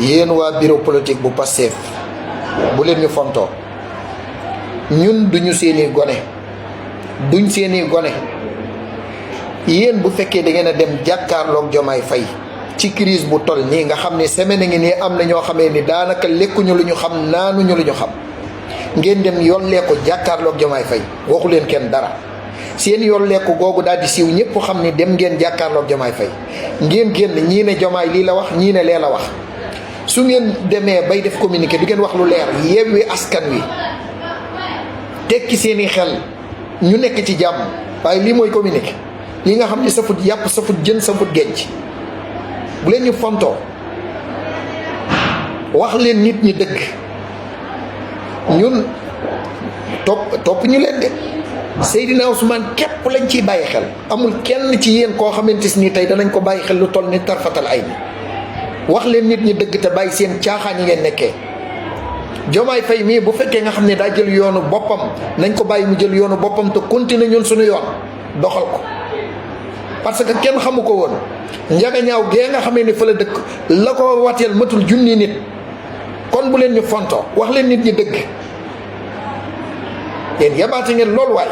yéen waa bureau politique bu Pastef bu leen ñu fontoo ñun duñu seeni gone duñ seeni gone yéen bu fekkee da ngeen a dem jàkkaarloog Jomaay Fay ci crise bu toll nii nga xam ne semaine ngi nii am na ñoo xamee ni daanaka lekkuñu lu ñu xam naanuñu lu ñu xam ngeen dem yollee ko jàkkaarloog Jomaay Fay waxu leen kenn dara seen yolleeku googu daal di siiw ñëpp xam ni dem ngeen jàkkaarloog Jomaay Fay ngeen génn ñii ne Jomaay lii la wax ñii ne lee la wax su ngeen demee bay def communiqué du ngeen wax lu leer Yewwi Askan Wi tekki seeni xel ñu nekk ci jàmm waaye lii mooy communiqué li nga xam ne safut yàpp safut jën safut géej bu leen ñu fontoo wax leen nit ñi dëgg ñun topp ñu leen de Seydina Ousmane képp lañ ciy bàyyi xel amul kenn ci yéen koo xamante ni tey danañ ko bàyyi xel lu toll ni tarfatal ay ni wax leen nit ñi dëgg te bàyyi seen caaxaan yi ngeen nekkee Jomaay Fay mii bu fekkee nga xam ne daa jël yoonu boppam nañ ko bàyyi mu jël yoonu boppam te continuer ñun suñu yoon doxal ko parce que kenn xamu ko woon njaga ñaaw gee nga xamee ni fa la dëkk la ko wateel matul junni nit kon bu leen ñu fontoo wax leen nit ñi dëgg yéen yabaate ngeen loolu waay